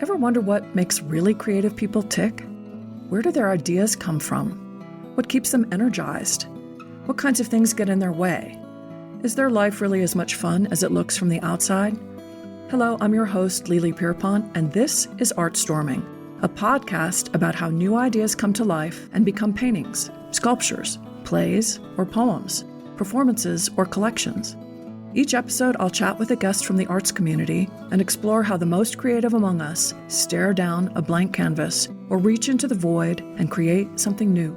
Ever wonder what makes really creative people tick? Where do their ideas come from? What keeps them energized? What kinds of things get in their way? Is their life really as much fun as it looks from the outside? Hello, I'm your host, Lily Pierpont, and this is ArtStorming, a podcast about how new ideas come to life and become paintings, sculptures, plays, or poems, performances, or collections. Each episode, I'll chat with a guest from the arts community and explore how the most creative among us stare down a blank canvas or reach into the void and create something new.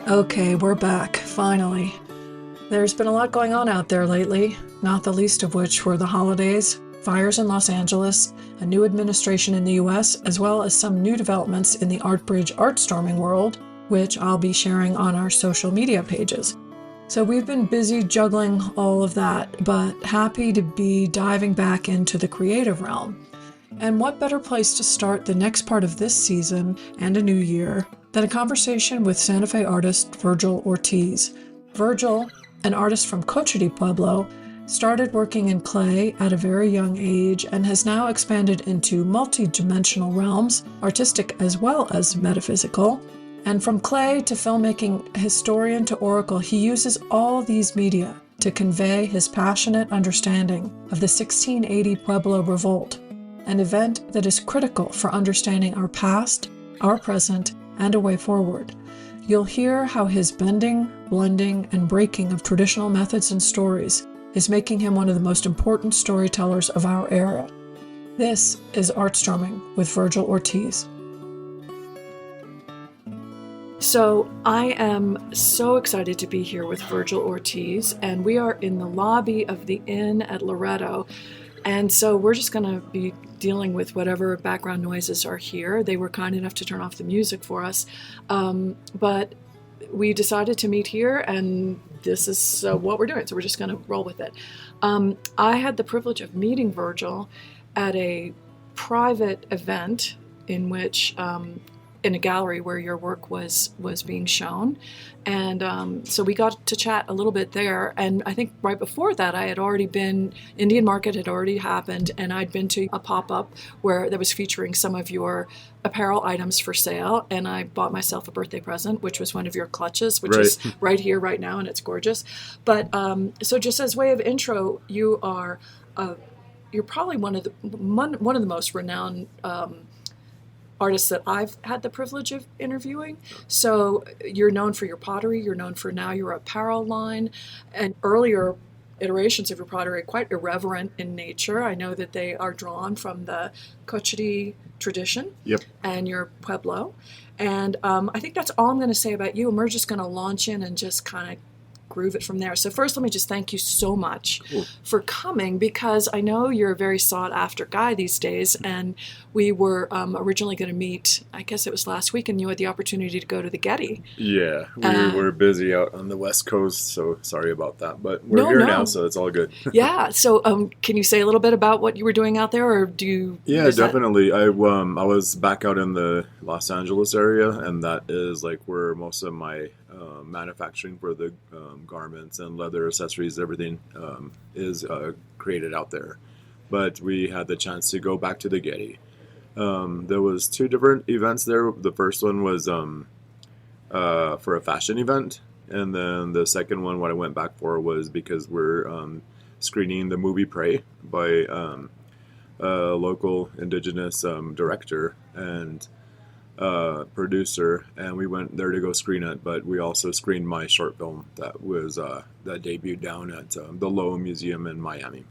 Okay, we're back, finally. There's been a lot going on out there lately, not the least of which were the holidays, fires in Los Angeles, a new administration in the US, as well as some new developments in the ArtBridge ArtStorming world, which I'll be sharing on our social media pages. So we've been busy juggling all of that, but happy to be diving back into the creative realm. And what better place to start the next part of this season and a new year than a conversation with Santa Fe artist Virgil Ortiz. Virgil, an artist from Cochiti, Pueblo, started working in clay at a very young age and has now expanded into multi-dimensional realms, artistic as well as metaphysical. And from clay to filmmaking, historian to oracle, he uses all these media to convey his passionate understanding of the 1680 Pueblo Revolt, an event that is critical for understanding our past, our present, and a way forward. You'll hear how his bending, blending, and breaking of traditional methods and stories is making him one of the most important storytellers of our era. This is ArtStorming with Virgil Ortiz. So I am so excited to be here with Virgil Ortiz, and we are in the lobby of the Inn at Loretto. And so we're just going to be dealing with whatever background noises are here. They were kind enough to turn off the music for us. But we decided to meet here, and this is what we're doing. So we're just going to roll with it. I had the privilege of meeting Virgil at a private event in which in a gallery where your work was being shown. And so we got to chat a little bit there. And I think right before that, I had already been, Indian Market had already happened, and I'd been to a pop-up where that was featuring some of your apparel items for sale. And I bought myself a birthday present, which was one of your clutches, which is right here, right now, and it's gorgeous. But so just as way of intro, you are, you're probably one of the most renowned artists that I've had the privilege of interviewing. So you're known for your pottery, you're known for now your apparel line, and earlier iterations of your pottery are quite irreverent in nature. I know that they are drawn from the Cochiti tradition and your Pueblo. And I think that's all I'm going to say about you, and we're just going to launch in and just kind of groove it from there. So first, let me just thank you so much for coming, because I know you're a very sought after guy these days, and we were originally going to meet, I guess it was last week, and you had the opportunity to go to the Getty. Yeah, we were busy out on the West Coast, so sorry about that, but we're here now, so it's all good. Yeah, so can you say a little bit about what you were doing out there, or do you... Yeah, definitely. I was back out in the Los Angeles area, and that is like where most of my manufacturing for the garments and leather accessories, everything is created out there. But we had the chance to go back to the Getty. There was two different events there. The first one was for a fashion event, and then the second one, what I went back for, was because we're screening the movie Prey by a local indigenous director and producer, and we went there to go screen it. But we also screened my short film that was that debuted down at the Lowe Museum in Miami.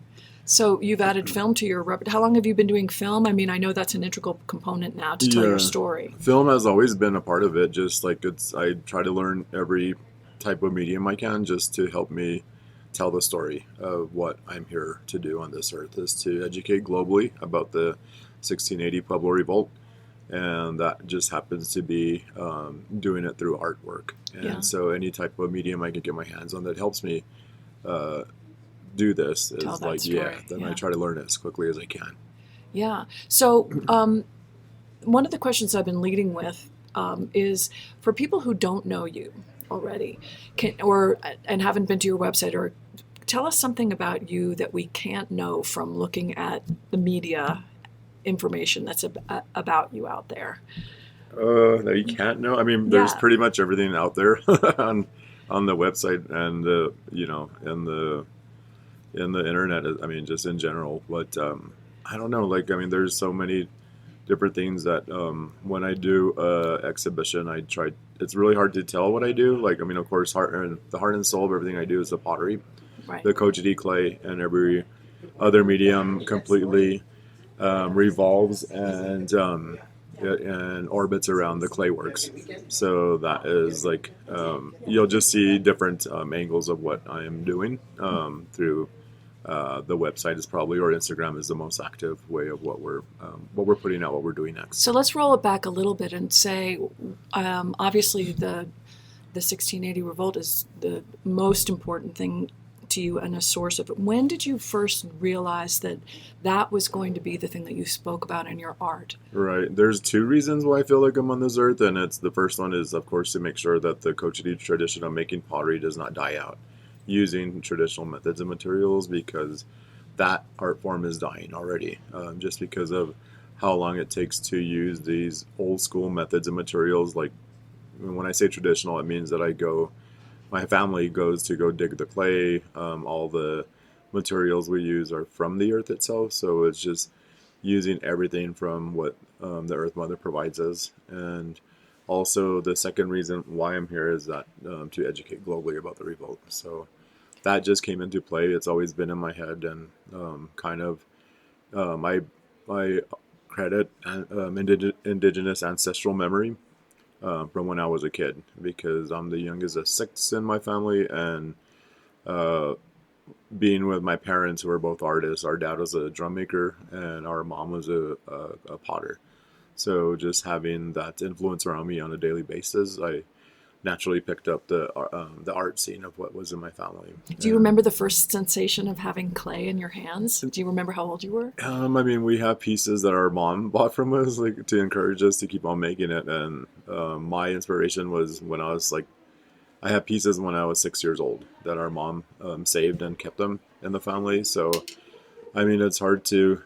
So you've added film to your repertoire. How long have you been doing film? I mean, I know that's an integral component now to tell your story. Film has always been a part of it. Just like I try to learn every type of medium I can just to help me tell the story of what I'm here to do on this earth, is to educate globally about the 1680 Pueblo Revolt. And that just happens to be doing it through artwork. And so any type of medium I can get my hands on that helps me do this is like, then I try to learn it as quickly as I can. Yeah. So one of the questions I've been leading with is for people who don't know you already and haven't been to your website or tell us something about you that we can't know from looking at the media information that's about you out there. That you can't know. I mean, there's Yeah. pretty much everything out there on the website and in the internet. I mean, just in general. But I don't know. Like, I mean, there's so many different things that when I do exhibition, I try. It's really hard to tell what I do. Like, I mean, of course, the heart and soul of everything I do is the pottery, Right. the coachity clay, and every other medium completely revolves and orbits around the clay works. So that is like you'll just see different angles of what I am doing through the website is probably, or Instagram is the most active way of what we're putting out, what we're doing next. So let's roll it back a little bit and say, obviously the 1680 revolt is the most important thing to you and a source of it. When did you first realize that that was going to be the thing that you spoke about in your art? Right. There's two reasons why I feel like I'm on this earth, and it's the first one is, of course, to make sure that the coachity tradition of making pottery does not die out using traditional methods and materials, because that art form is dying already, just because of how long it takes to use these old school methods and materials. Like, when I say traditional, it means that my family goes to go dig the clay. All the materials we use are from the earth itself, so it's just using everything from what the Earth Mother provides us. And also the second reason why I'm here is that to educate globally about the revolt. So that just came into play. It's always been in my head, and I credit indigenous ancestral memory from when I was a kid, because I'm the youngest of 6 in my family, and being with my parents who are both artists. Our dad was a drum maker and our mom was a potter. So just having that influence around me on a daily basis, I naturally picked up the art scene of what was in my family. Do you remember the first sensation of having clay in your hands? Do you remember how old you were? I mean, we have pieces that our mom bought from us, like, to encourage us to keep on making it. And my inspiration was when I was like, I have pieces when I was 6 years old that our mom saved and kept them in the family. So, I mean, it's hard to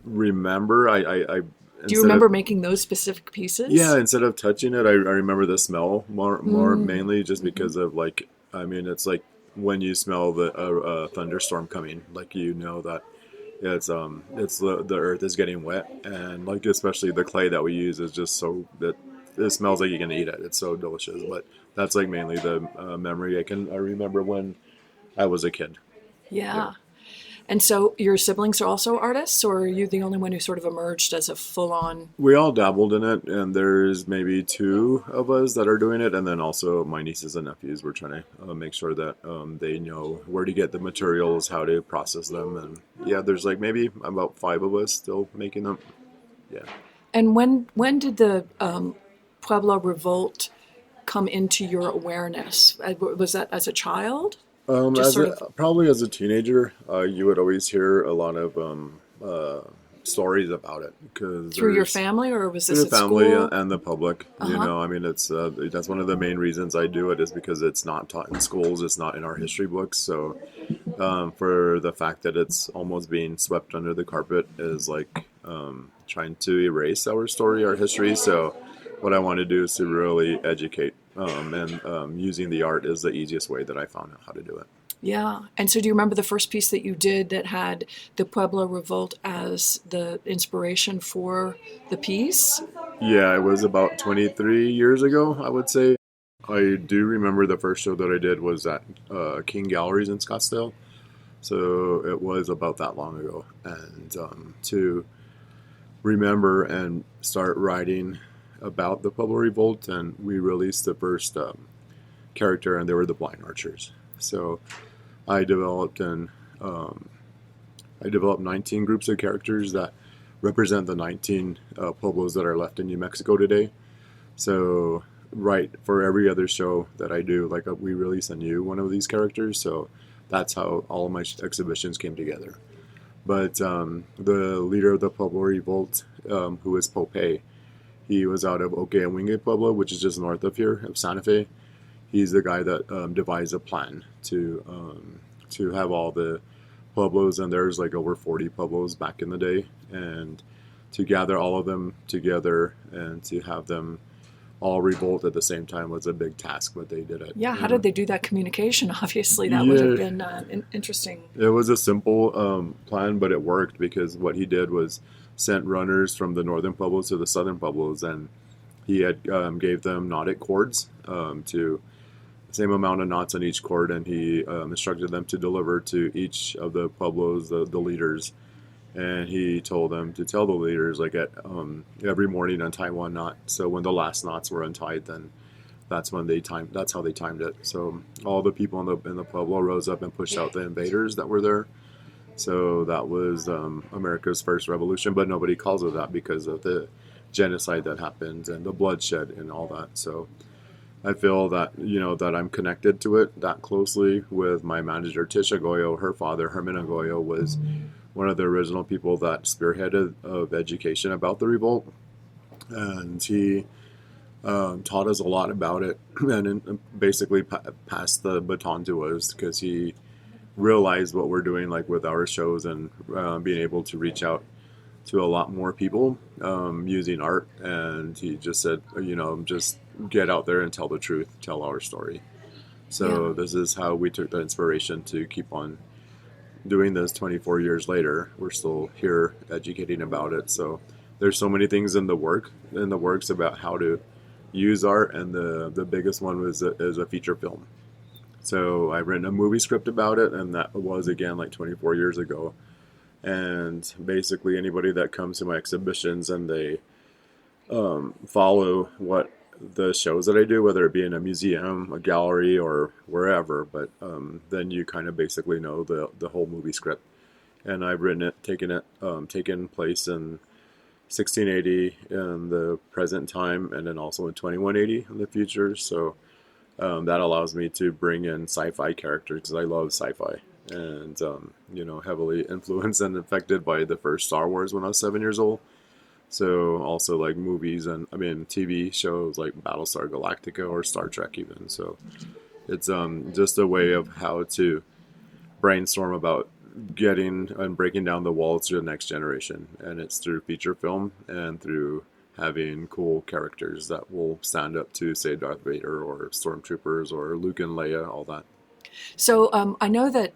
remember. Do you remember making those specific pieces? Yeah, instead of touching it, I remember the smell more mainly, just because of, like, I mean, it's like when you smell the thunderstorm coming, like, you know that it's the earth is getting wet, and, like, especially the clay that we use is just so that it smells like you can eat it. It's so delicious. But that's like mainly the memory I remember when I was a kid. Yeah. And so your siblings are also artists, or are you the only one who sort of emerged as a full-on? We all dabbled in it, and there's maybe 2 of us that are doing it, and then also my nieces and nephews. We're trying to make sure that they know where to get the materials, how to process them, and yeah, there's like maybe about 5 of us still making them. Yeah. And when did the Pueblo Revolt come into your awareness? Was that as a child? Probably as a teenager, you would always hear a lot of stories about it, because Through your family, or was this through at the family school? and the public. You know, I mean, it's that's one of the main reasons I do it, is because it's not taught in schools, it's not in our history books. So for the fact that it's almost being swept under the carpet is like trying to erase our story, our history. So what I want to do is to really educate, and using the art is the easiest way that I found out how to do it. Yeah. And so do you remember the first piece that you did that had the Pueblo Revolt as the inspiration for the piece? Yeah, it was about 23 years ago, I would say. I do remember the first show that I did was at King Galleries in Scottsdale. So it was about that long ago. And to remember and start writing about the Pueblo Revolt, and we released the first character, and they were the blind archers. So I developed 19 groups of characters that represent the 19 pueblos that are left in New Mexico today. So right, for every other show that I do, like, we release a new one of these characters. So that's how all of my exhibitions came together. But the leader of the Pueblo Revolt, who is Popeye, he was out of Okeawinge Pueblo, which is just north of here, of Santa Fe. He's the guy that devised a plan to have all the pueblos, and there's like over 40 pueblos back in the day, and to gather all of them together and to have them all revolt at the same time was a big task, but they did it. Yeah, how did they do that communication? Obviously, that would have been interesting. It was a simple plan, but it worked because what he did was sent runners from the northern pueblos to the southern pueblos, and he had gave them knotted cords to the same amount of knots on each cord, and he instructed them to deliver to each of the pueblos, the leaders. And he told them to tell the leaders, like, at every morning untie one knot. So when the last knots were untied, then that's how they timed it. So all the people in the pueblo rose up and pushed out the invaders that were there. So that was America's first revolution, but nobody calls it that because of the genocide that happened and the bloodshed and all that. So I feel that, that I'm connected to it that closely with my manager, Tisha Goyo. Her father, Hermina Goyo, was one of the original people that spearheaded of education about the revolt. And he taught us a lot about it and basically passed the baton to us because he realized what we're doing, like with our shows and being able to reach out to a lot more people using art. And he just said, just get out there and tell the truth, tell our story. So This is how we took the inspiration to keep on doing this 24 years later. We're still here educating about it. So there's so many things in the works about how to use art, and the biggest one is a feature film. So I've written a movie script about it, and that was again like 24 years ago. And basically anybody that comes to my exhibitions and they follow what the shows that I do, whether it be in a museum, a gallery, or wherever, but then you kind of basically know the whole movie script. And I've written it, taken place in 1680 in the present time, and then also in 2180 in the future. So that allows me to bring in sci-fi characters because I love sci-fi, and heavily influenced and affected by the first Star Wars when I was 7 years old. So also like movies and TV shows like Battlestar Galactica or Star Trek even. So it's just a way of how to brainstorm about getting and breaking down the walls to the next generation. And it's through feature film and through having cool characters that will stand up to, say, Darth Vader or Stormtroopers or Luke and Leia, all that. So I know that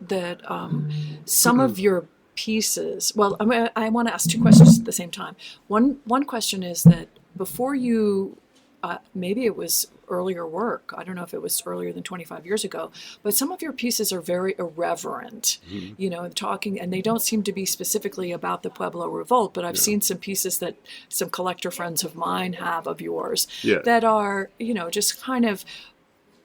some of your pieces, well, I want to ask two questions at the same time. One question is that before you, maybe it was earlier work, I don't know if it was earlier than 25 years ago, but some of your pieces are very irreverent, talking, and they don't seem to be specifically about the Pueblo Revolt, but I've seen some pieces that some collector friends of mine have of yours that are, just kind of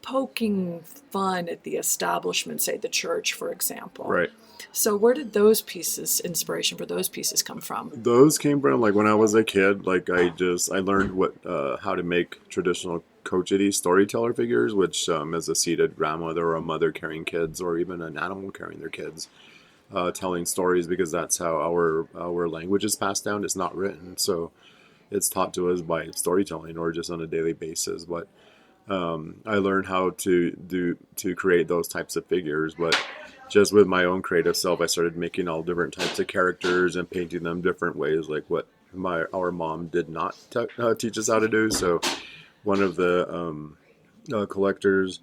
poking fun at the establishment, say the church, for example. Right. So where did those pieces, inspiration for those pieces come from? Those came from like when I was a kid. Like I learned how to make traditional Cochiti storyteller figures, which is a seated grandmother or a mother carrying kids, or even an animal carrying their kids, telling stories, because that's how our language is passed down. It's not written, so it's taught to us by storytelling or just on a daily basis. But I learned how to create those types of figures, but just with my own creative self, I started making all different types of characters and painting them different ways, like what our mom did not teach us how to do. So one of the collectors,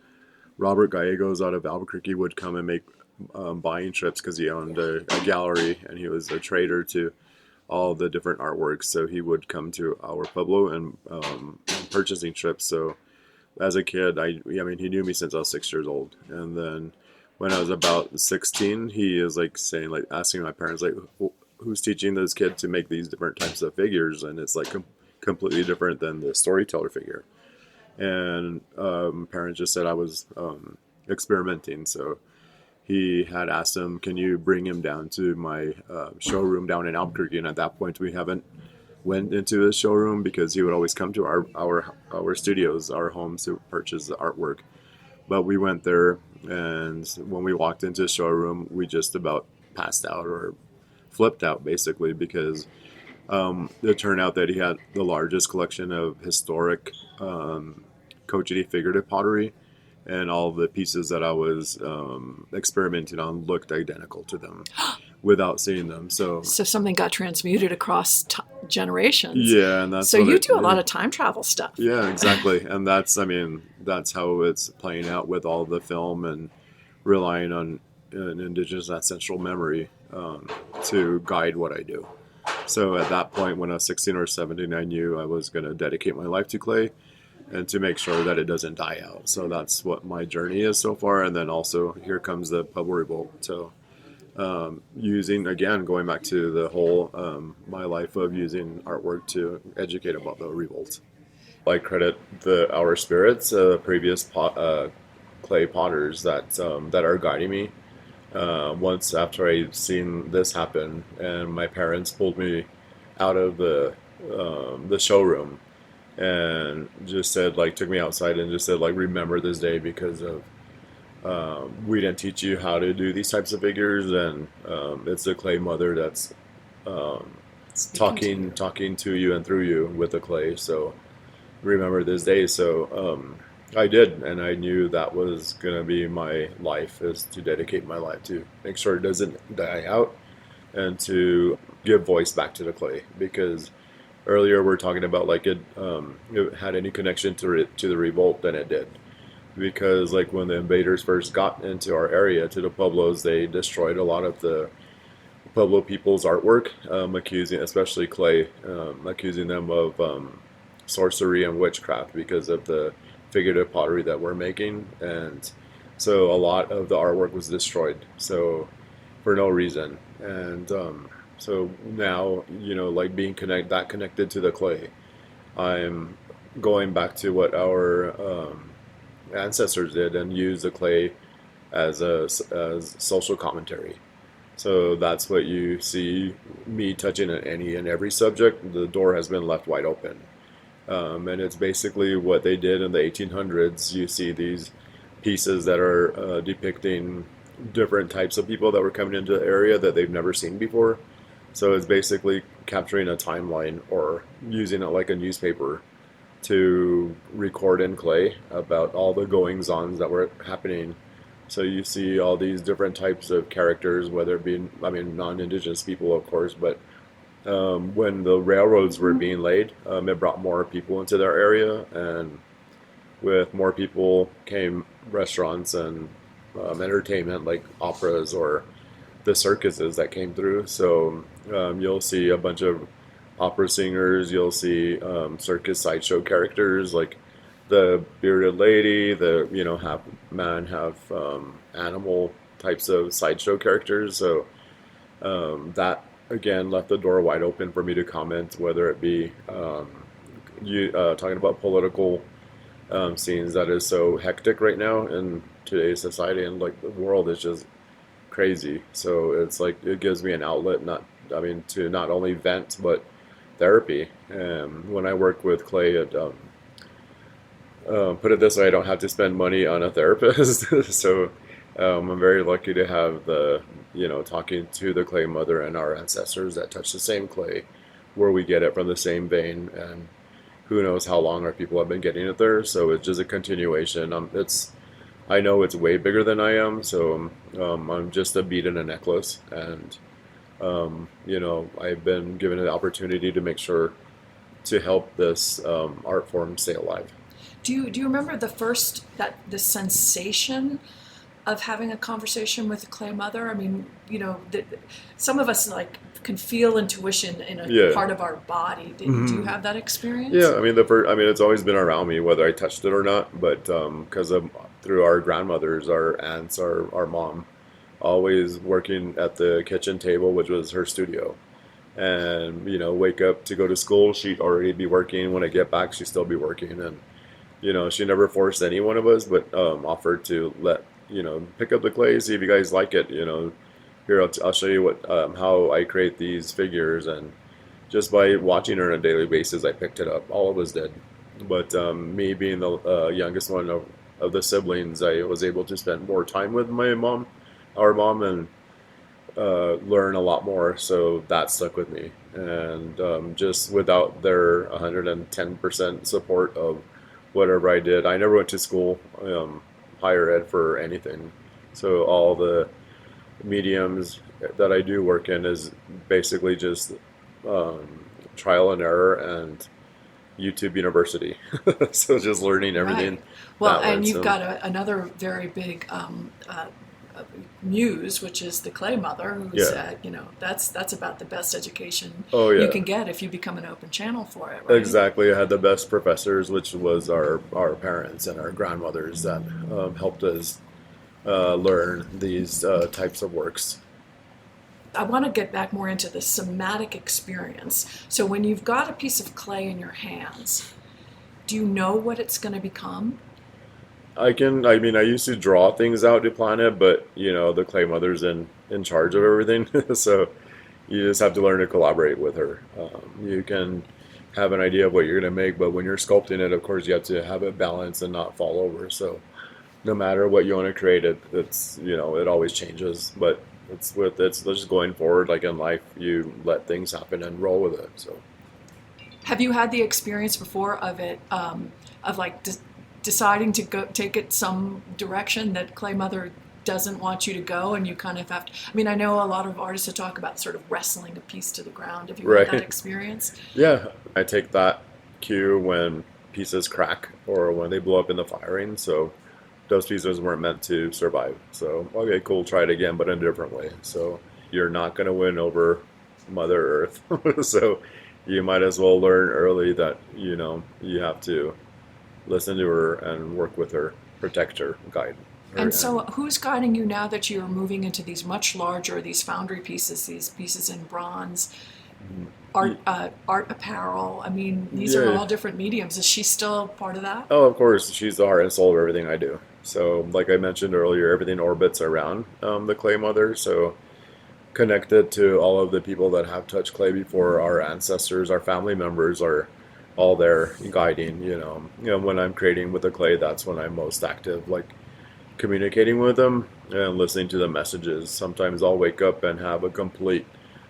Robert Gallegos out of Albuquerque, would come and make buying trips because he owned a gallery and he was a trader to all the different artworks. So he would come to our pueblo and purchasing trips. So as a kid, he knew me since I was 6 years old, and then when I was about 16, he is like saying, like asking my parents, like, who's teaching this kid to make these different types of figures? And it's like completely different than the storyteller figure. And parents just said I was experimenting. So he had asked him, can you bring him down to my showroom down in Albuquerque? And at that point, we haven't went into the showroom because he would always come to our studios, our homes, to purchase the artwork. But we went there, and when we walked into the showroom, we just about passed out or flipped out, basically, because it turned out that he had the largest collection of historic Cochiti figurative pottery, and all the pieces that I was experimenting on looked identical to them without seeing them. So something got transmuted across generations. Yeah, and that's so what you do a lot of time travel stuff. Yeah, exactly. And that's how it's playing out with all the film and relying on an indigenous ancestral memory to guide what I do. So at that point, when I was 16 or 17, I knew I was going to dedicate my life to clay and to make sure that it doesn't die out. So that's what my journey is so far. And then also here comes the Pueblo Revolt. So going back to the whole my life of using artwork to educate about the revolt. I credit our spirits, previous clay potters that are guiding me. Once after I seen this happen, and my parents pulled me out of the showroom and just said, took me outside and just said, remember this day because of we didn't teach you how to do these types of figures, and it's the clay mother that's talking to you and through you with the clay. So remember this day. So I did, and I knew that was gonna be my life, is to dedicate my life to make sure it doesn't die out, and to give voice back to the clay. Because earlier we're talking about it had any connection to the revolt, then it did. Because when the invaders first got into our area, to the Pueblos, they destroyed a lot of the Pueblo people's artwork, accusing, especially clay, accusing them of sorcery and witchcraft because of the figurative pottery that we're making. And so a lot of the artwork was destroyed, so for no reason. And so now, being connected to the clay, I'm going back to what our ancestors did and use the clay as social commentary. So that's what you see me touching on any and every subject. The door has been left wide open, and it's basically what they did in the 1800s. You see these pieces that are depicting different types of people that were coming into the area that they've never seen before. So it's basically capturing a timeline or using it like a newspaper to record in clay about all the goings-ons that were happening. So you see all these different types of characters, whether it be, non-indigenous people, of course, but when the railroads were being laid, it brought more people into their area, and with more people came restaurants and entertainment like operas or the circuses that came through. So you'll see a bunch of opera singers, you'll see circus sideshow characters like the bearded lady, the half man, half animal types of sideshow characters. So that again left the door wide open for me to comment, whether it be talking about political scenes that is so hectic right now in today's society, and the world is just crazy. So it's it gives me an outlet, to not only vent but therapy. When I work with clay, put it this way, I don't have to spend money on a therapist. So I'm very lucky to have talking to the clay mother and our ancestors that touch the same clay, where we get it from the same vein, and who knows how long our people have been getting it there. So it's just a continuation. I know it's way bigger than I am, so I'm just a bead in a necklace, and I've been given an opportunity to make sure to help this art form stay alive. Do you remember the sensation of having a conversation with the clay mother? Some of us can feel intuition in a part of our body. Do you have that experience? Yeah, it's always been around me, whether I touched it or not. But because through our grandmothers, our aunts, our mom, always working at the kitchen table, which was her studio. And, wake up to go to school, she'd already be working. When I get back, she'd still be working. And, she never forced any one of us, but offered to pick up the clay, see if you guys like it. Here, I'll show you how I create these figures. And just by watching her on a daily basis, I picked it up. All of us did. But me being the youngest one of the siblings, I was able to spend more time with our mom, and learn a lot more. So that stuck with me. And just without their 110% support of whatever I did, I never went to school. higher ed for anything. So all the mediums that I do work in is basically just um, trial and error and YouTube University. So just learning everything Right. Well, that way. and you've So, got another very big muse, which is the clay mother, who's yeah. that's about the best education Oh you yeah. can get if you become an open channel for it, right? Exactly. I had the best professors, which was our parents and our grandmothers that helped us learn these types of works. I want to get back more into the somatic experience. So when you've got a piece of clay in your hands, do you know what it's going to become? I mean, I used to draw things out to plan it, but the clay mother's in charge of everything, so you just have to learn to collaborate with her. You can have an idea of what you're going to make, but when you're sculpting it, of course, you have to have it balanced and not fall over. So no matter what you want to create, it always changes. But it's just going forward, like in life, you let things happen and roll with it. So. Have you had the experience before of it, of like deciding to go take it some direction that clay mother doesn't want you to go, and you kind of have to? I mean, I know a lot of artists that talk about sort of wrestling a piece to the ground. Have you had that Right. experience? Yeah, I take that cue when pieces crack or when they blow up in the firing. So those pieces weren't meant to survive. So okay, cool, try it again, but in a different way. So you're not going to win over Mother Earth. So you might as well learn early that you have to listen to her and work with her, protect her, guide her, And and so, who's guiding you now that you're moving into these much larger, these foundry pieces, these pieces in bronze, art apparel? I mean, these are yeah. all different mediums. Is she still part of that? Oh, of course, she's the heart and soul of everything I do. So, like I mentioned earlier, everything orbits around the clay mother. So, connected to all of the people that have touched clay before, our ancestors, our family members are all there guiding. When I'm creating with the clay, that's when I'm most active, like communicating with them and listening to the messages. Sometimes I'll wake up and have a complete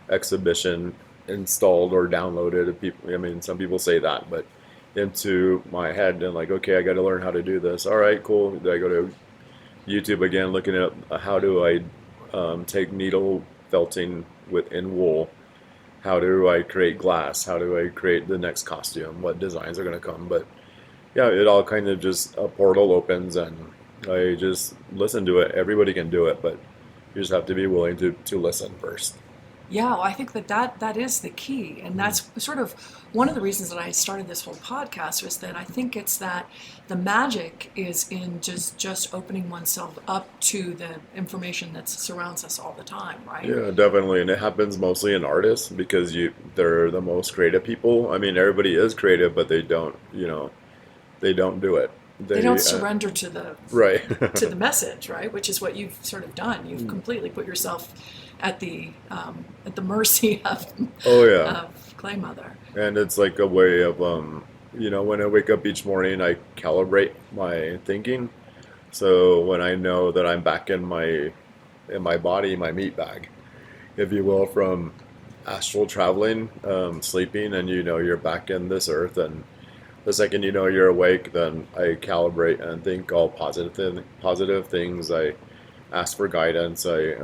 exhibition installed or downloaded. People, I mean, some people say that, but into my head and like, okay, I got to learn how to do this. All right, cool. I go to YouTube again, looking at how do I take needle felting within wool. How do I create glass? How do I create the next costume? What designs are going to come? But yeah, it all kind of just a portal opens and I just listen to it. Everybody can do it, but you just have to be willing to listen first. Yeah, well, I think that is the key, and Mhm. that's sort of one of the reasons that I started this whole podcast, was that I think it's that the magic is in just opening oneself up to the information that surrounds us all the time, right? Yeah, definitely, and it happens mostly in artists because they're the most creative people. I mean, everybody is creative, but they don't do it. They don't They surrender to the right. message, right? Which is what you've sort of done. You've completely put yourself at the mercy Oh yeah. of Clay Mother. And it's like a way of when I wake up each morning, I calibrate my thinking. So when I know that I'm back in my body, my meat bag, if you will, from astral traveling, sleeping, and you're back in this earth, and the second you're awake, then I calibrate and think all positive things. I ask for guidance. I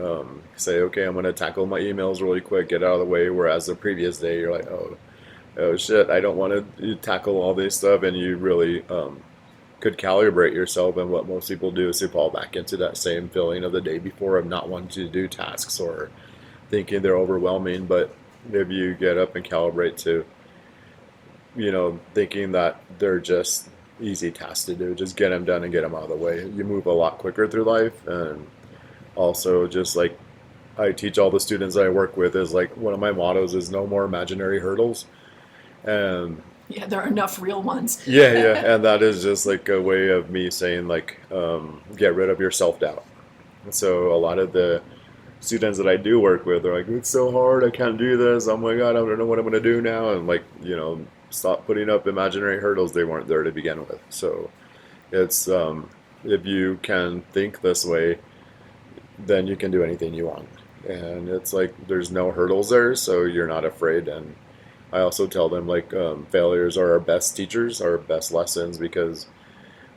say, okay, I'm going to tackle my emails really quick, get out of the way. Whereas the previous day, you're like, oh shit, I don't want to tackle all this stuff, and you really could calibrate yourself. And what most people do is they fall back into that same feeling of the day before of not wanting to do tasks or thinking they're overwhelming. But if you get up and calibrate to thinking that they're just easy tasks to do, just get them done and get them out of the way, you move a lot quicker through life. And also, just like I teach all the students I work with, is like one of my mottos is no more imaginary hurdles. And Yeah, there are enough real ones. yeah, yeah, and that is just like a way of me saying like, get rid of your self doubt. So a lot of the students that I do work with are like, it's so hard, I can't do this. Oh my god, I don't know what I'm gonna do now. And like, stop putting up imaginary hurdles. They weren't there to begin with. So it's if you can think this way, then you can do anything you want. And it's like there's no hurdles there, so you're not afraid. And I also tell them like failures are our best teachers, our best lessons, because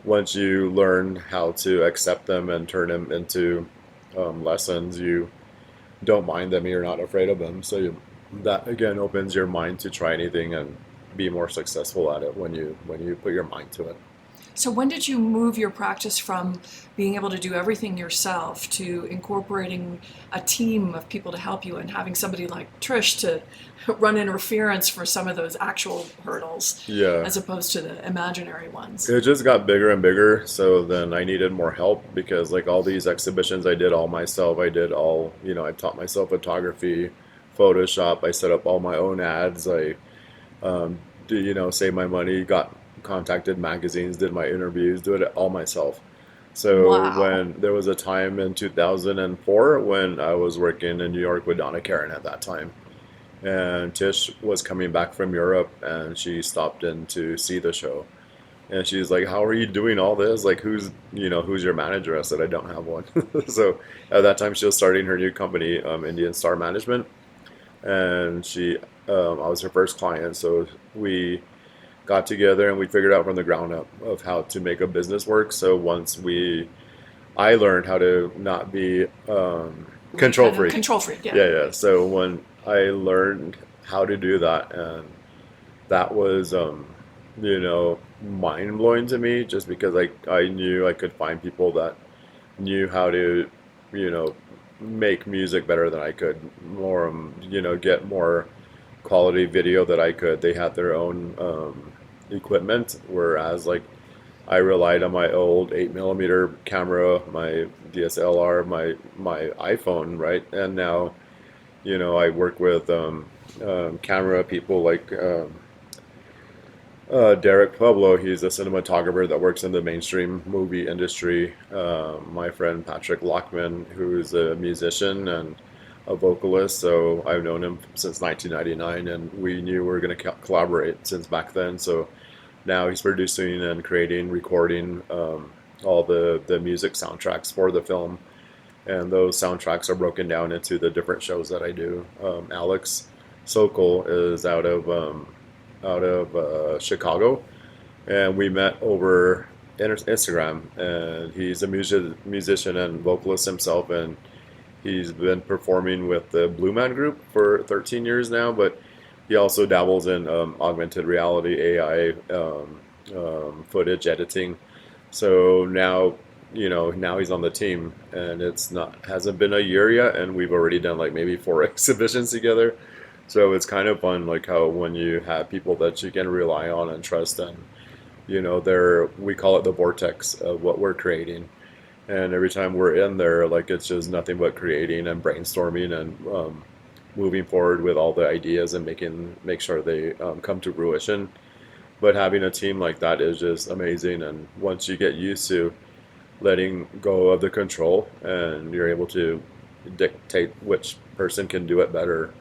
once you learn how to accept them and turn them into lessons, you don't mind them. You're not afraid of them. So that again opens your mind to try anything and be more successful at it when you put your mind to it. So when did you move your practice from being able to do everything yourself to incorporating a team of people to help you and having somebody like Trish to run interference for some of those actual hurdles, Yeah. as opposed to the imaginary ones? It just got bigger and bigger, so then I needed more help because like all these exhibitions I did all myself. I did all, I taught myself photography, Photoshop. I set up all my own ads. I saved my money, got contacted magazines, did my interviews, did it all myself. So Wow. when there was a time in 2004 when I was working in New York with Donna Karen at that time, and Tish was coming back from Europe, and she stopped in to see the show, and she's like, "How are you doing all this? Like, who's your manager?" I said, "I don't have one." So at that time, she was starting her new company, Indian Star Management, and I was her first client. So we got together and we figured out from the ground up of how to make a business work. So I learned how to not be control freak. Control freak, yeah. Yeah. So when I learned how to do that, and that was, mind blowing to me, just because I knew I could find people that knew how to, you know, make music better than I could, more, get more quality video that I could. They had their own equipment, whereas like I relied on my old 8mm camera, my DSLR, my iPhone, right? And now, I work with camera people like Derek Pueblo. He's a cinematographer that works in the mainstream movie industry. My friend Patrick Lockman, who's a musician and a vocalist. So I've known him since 1999, and we knew we were going to collaborate since back then. So now he's producing and creating, recording all the music soundtracks for the film. And those soundtracks are broken down into the different shows that I do. Alex Sokol is out of Chicago, and we met over Instagram. And he's a musician and vocalist himself, and he's been performing with the Blue Man Group for 13 years now. But he also dabbles in augmented reality, AI, footage editing. So now, now he's on the team, and hasn't been a year yet, and we've already done like maybe 4 exhibitions together. So it's kind of fun, like how when you have people that you can rely on and trust, and we call it the vortex of what we're creating, and every time we're in there, like it's just nothing but creating and brainstorming and moving forward with all the ideas and make sure they come to fruition. But having a team like that is just amazing, and once you get used to letting go of the control and you're able to dictate which person can do it better,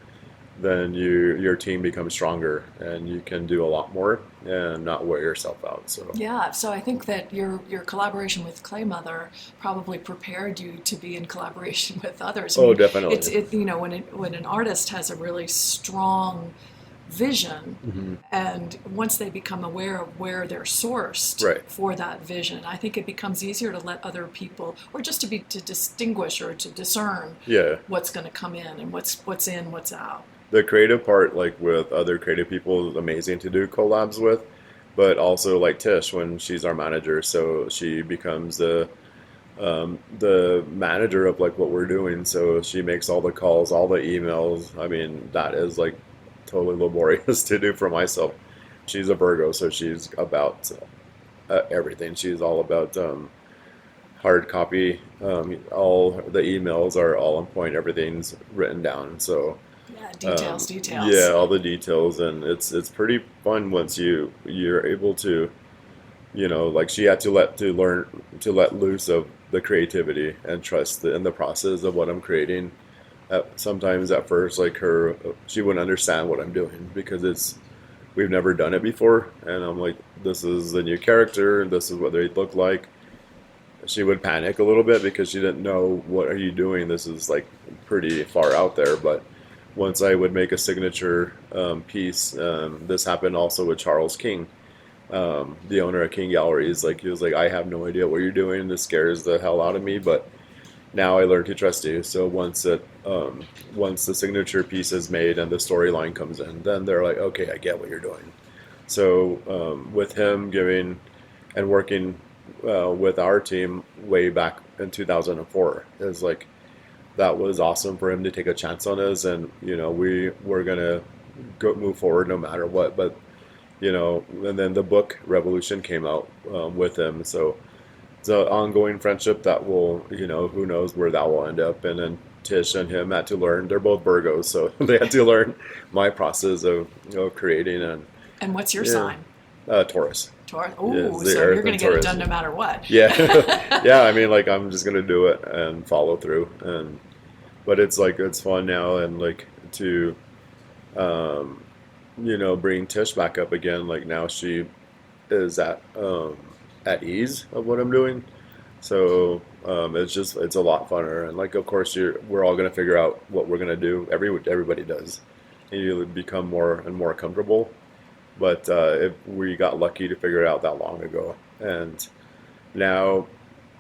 then your team becomes stronger and you can do a lot more and not wear yourself out. So yeah, so I think that your collaboration with Clay Mother probably prepared you to be in collaboration with others. Oh, definitely. It's when an artist has a really strong vision, Mm-hmm. and once they become aware of where they're sourced Right. for that vision, I think it becomes easier to let other people, or just to distinguish or to discern Yeah. what's going to come in and what's in, what's out. The creative part, like with other creative people, is amazing to do collabs with, but also like Tish, when she's our manager, so she becomes the manager of like what we're doing. So she makes all the calls, all the emails. I mean, that is like totally laborious to do for myself. She's a Virgo, so she's about everything. She's all about hard copy. All the emails are all on point. Everything's written down. So Yeah, details. yeah, all the details, and it's pretty fun once you're able to, like she had to let loose of the creativity and trust in the process of what I'm creating. Sometimes at first, like she wouldn't understand what I'm doing because we've never done it before, and I'm like, this is the new character, and this is what they look like. She would panic a little bit because she didn't know, what are you doing? This is like pretty far out there. But once I would make a signature piece, this happened also with Charles King. the owner of King Galleries, like he was like, I have no idea what you're doing. This scares the hell out of me, but now I learned to trust you. So once the signature piece is made and the storyline comes in, then they're like, okay, I get what you're doing. So with him giving and working with our team way back in 2004, is like that was awesome for him to take a chance on us, and we were gonna move forward no matter what. But and then the book Revolution came out with him, so it's an ongoing friendship that will, who knows where that will end up. And then Tish and him had to learn. They're both Virgos, so they had to learn my process of creating. And what's your sign? Taurus. Taurus. Ooh, so you're going to get it done no matter what. Yeah, yeah. I mean, like I'm just going to do it and follow through. But it's like it's fun now, and like to, bring Tish back up again. Like now she is at ease of what I'm doing. So it's a lot funner, and like of course we're all gonna figure out what we're gonna do. Everybody does, and you become more and more comfortable. But if we got lucky to figure it out that long ago, and now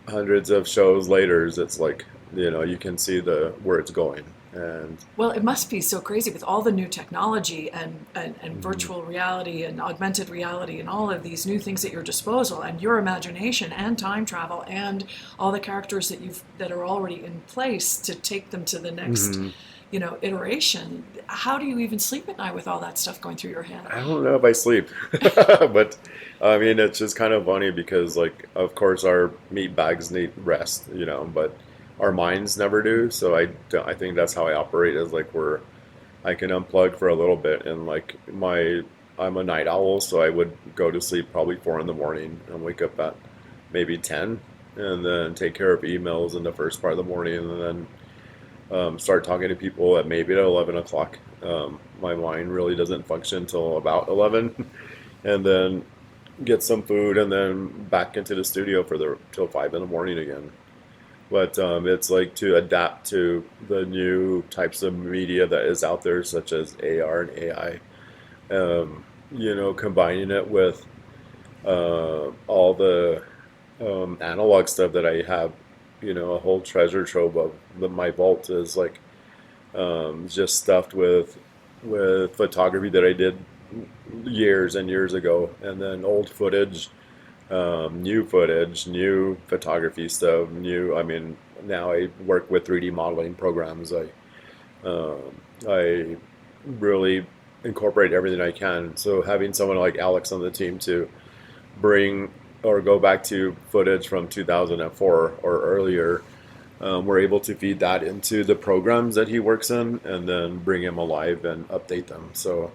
hundreds of shows later, it's like you can see where it's going. And well, it must be so crazy with all the new technology and virtual reality and augmented reality and all of these new things at your disposal, and your imagination and time travel and all the characters that are already in place to take them to the next iteration. How do you even sleep at night with all that stuff going through your head? I don't know if I sleep, but I mean it's just kind of funny because like of course our meat bags need rest, but our minds never do. So I think that's how I operate, is like I can unplug for a little bit, and like I'm a night owl, so I would go to sleep probably 4 a.m. and wake up at maybe 10, and then take care of emails in the first part of the morning, and then start talking to people at maybe at 11 o'clock. My mind really doesn't function until about 11, and then get some food, and then back into the studio till 5 a.m. again. But it's like to adapt to the new types of media that is out there, such as AR and AI. Combining it with all the analog stuff that I have. A whole treasure trove of my vault is like just stuffed with photography that I did years and years ago, and then old footage. New footage, new photography stuff, I mean, now I work with 3D modeling programs. I really incorporate everything I can. So having someone like Alex on the team to bring or go back to footage from 2004 or earlier, we're able to feed that into the programs that he works in, and then bring him alive and update them. So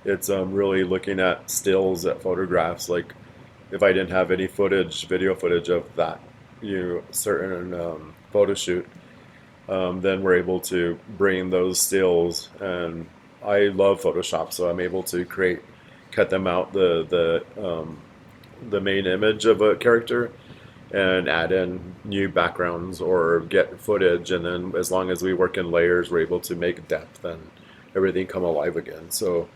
it's really looking at stills, at photographs, like if I didn't have any video footage of that, certain photo shoot, then we're able to bring those stills. And I love Photoshop, so I'm able to cut them out, the main image of a character, and add in new backgrounds or get footage. And then as long as we work in layers, we're able to make depth and everything come alive again. So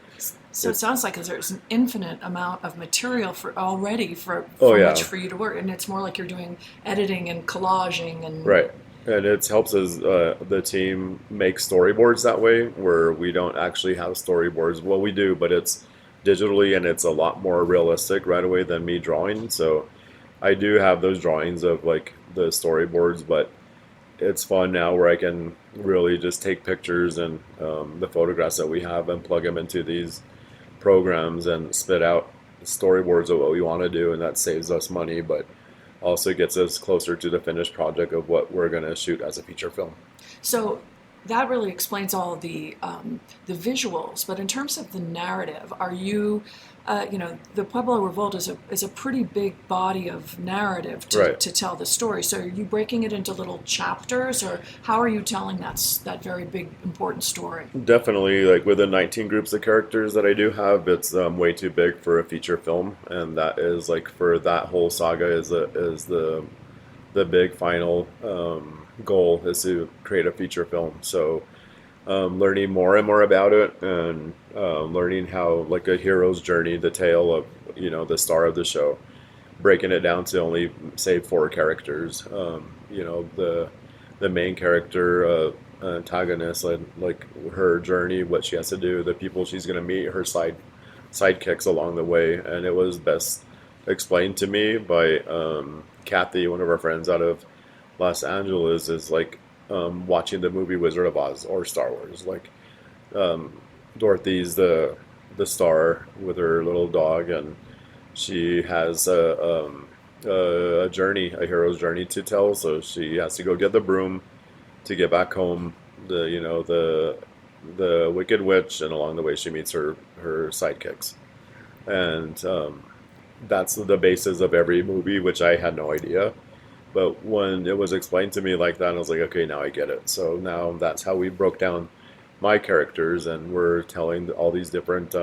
it sounds like there's an infinite amount of material for which for you to work, and it's more like you're doing editing and collaging and right. And it helps us the team make storyboards that way, where we don't actually have storyboards. Well, we do, but it's digitally, and it's a lot more realistic right away than me drawing. So I do have those drawings of like the storyboards, but it's fun now where I can really just take pictures and the photographs that we have and plug them into these programs and spit out storyboards of what we want to do, and that saves us money, but also gets us closer to the finished project of what we're going to shoot as a feature film. So that really explains all the visuals, but in terms of the narrative, are you the Pueblo Revolt is a pretty big body of narrative to tell the story. So are you breaking it into little chapters, or how are you telling that very big, important story? Definitely, like with the 19 groups of characters that I do have, it's way too big for a feature film, and that is like for that whole saga is the big final goal is to create a feature film. So learning more and more about it, and learning how, like, a hero's journey, the tale of, the star of the show, breaking it down to only, say, four characters. The main character, antagonist, like her journey, what she has to do, the people she's going to meet, her sidekicks along the way. And it was best explained to me by Kathy, one of our friends out of Los Angeles, is like watching the movie Wizard of Oz or Star Wars. Like, Dorothy's the star with her little dog, and she has a journey, a hero's journey to tell. So she has to go get the broom to get back home. The Wicked Witch, and along the way she meets her sidekicks, and that's the basis of every movie, which I had no idea. But when it was explained to me like that, I was like, okay, now I get it. So now that's how we broke down my characters, and we're telling all these different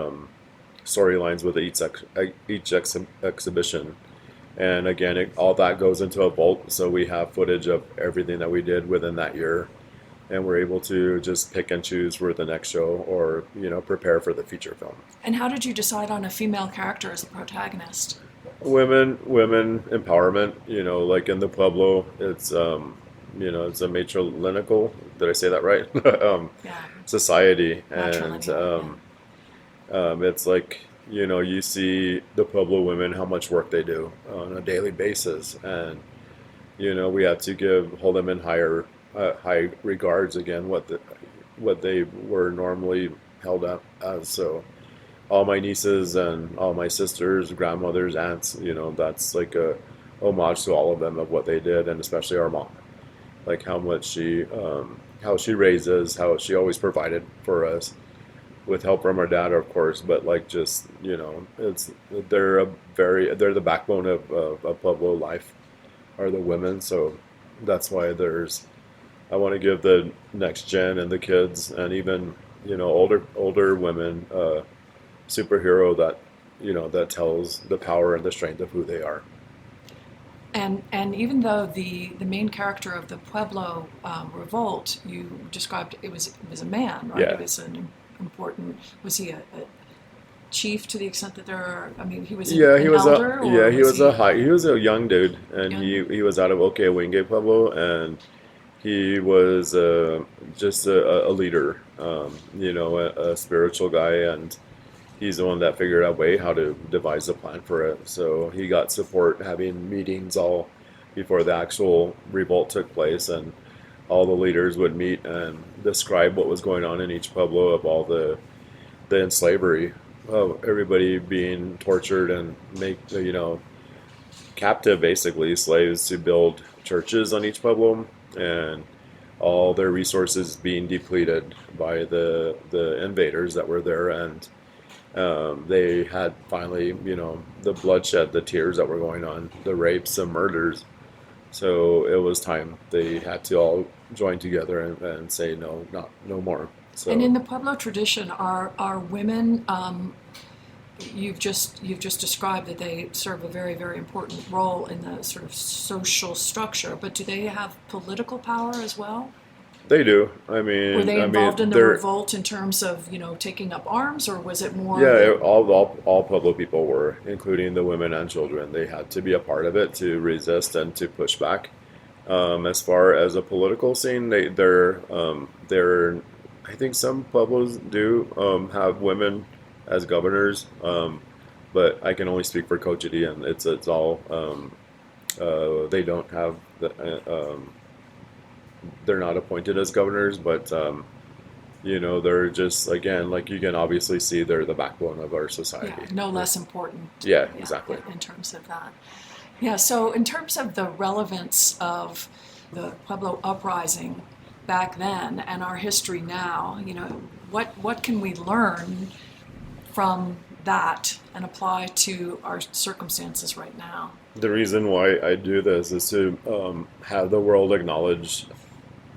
storylines with each exhibition. And again, all that goes into a vault, so we have footage of everything that we did within that year, and we're able to just pick and choose for the next show, or prepare for the feature film. And how did you decide on a female character as the protagonist? Women empowerment. Like in the Pueblo, it's it's a matrilineal. Did I say that right? Yeah. Society, Matrilineal, and it's like, you see the Pueblo women, how much work they do on a daily basis, and we have to hold them in high regards, again, what they were normally held up as. So all my nieces and all my sisters, grandmothers, aunts, that's like a homage to all of them, of what they did, and especially our mom, like how she raises, how she always provided for us, with help from our dad, of course, but like, just, they're the backbone of Pueblo life, are the women. So that's why I want to give the next gen and the kids, and even older women, superhero that tells the power and the strength of who they are. And even though the main character of the Pueblo Revolt, you described, it was a man, right? Yeah. It was an important. Was he a chief, to the extent that there are? I mean, he was an elder. He was a young dude, and he was out of Okewenge Pueblo, and he was just a leader, a spiritual guy, and he's the one that figured out a way how to devise a plan for it. So he got support, having meetings all before the actual revolt took place, and all the leaders would meet and describe what was going on in each pueblo, of all the enslavery, of everybody being tortured and captive, basically slaves, to build churches on each pueblo, and all their resources being depleted by the invaders that were there. And they had finally, the bloodshed, the tears that were going on, the rapes, the murders. So it was time. They had to all join together and say no more. So. And in the Pueblo tradition, are women? You've just described that they serve a very, very important role in the sort of social structure. But do they have political power as well? They do. I mean, were they involved in the revolt in terms of taking up arms, or was it more? Yeah, all Pueblo people were, including the women and children. They had to be a part of it to resist and to push back. As far as a political scene, they're I think some Pueblos do have women as governors, but I can only speak for Cochiti, and it's all they don't have they're not appointed as governors, but they're just, again, like, you can obviously see they're the backbone of our society. Yeah, no less important. Yeah, exactly. In terms of that. Yeah, so in terms of the relevance of the Pueblo uprising back then and our history now, what can we learn from that and apply to our circumstances right now? The reason why I do this is to have the world acknowledge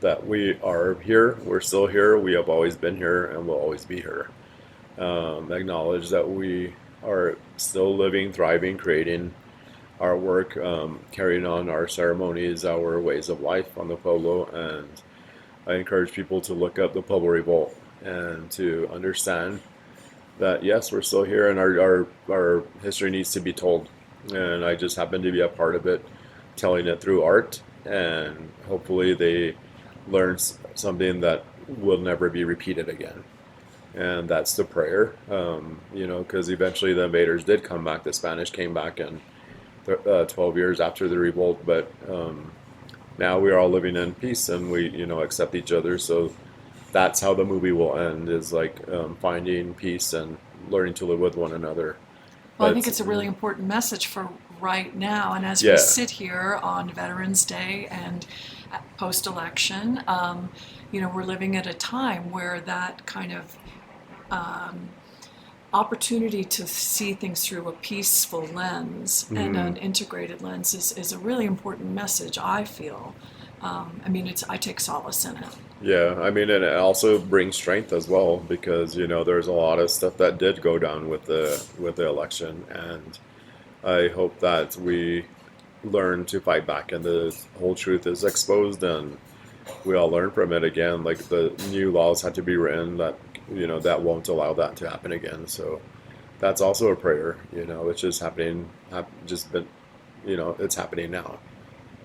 that we are here, we're still here, we have always been here, and will always be here. Acknowledge that we are still living, thriving, creating our work, carrying on our ceremonies, our ways of life on the Pueblo, and I encourage people to look up the Pueblo Revolt and to understand that yes, we're still here and our history needs to be told. And I just happen to be a part of it, telling it through art, and hopefully they learn something that will never be repeated again. And that's the prayer, because eventually the invaders did come back. The Spanish came back in 12 years after the revolt, but now we are all living in peace and we, accept each other. So that's how the movie will end, is like finding peace and learning to live with one another. Well, I think it's a really important message for right now. And as Yeah. we sit here on Veterans Day and post-election, we're living at a time where that kind of opportunity to see things through a peaceful lens and an integrated lens is a really important message, I feel. I take solace in it. Yeah, and it also brings strength as well, because there's a lot of stuff that did go down with the election, and I hope that we learn to fight back and the whole truth is exposed and we all learn from it again. Like the new laws had to be written that that won't allow that to happen again. So that's also a prayer. It's just happening. Just been, it's happening now.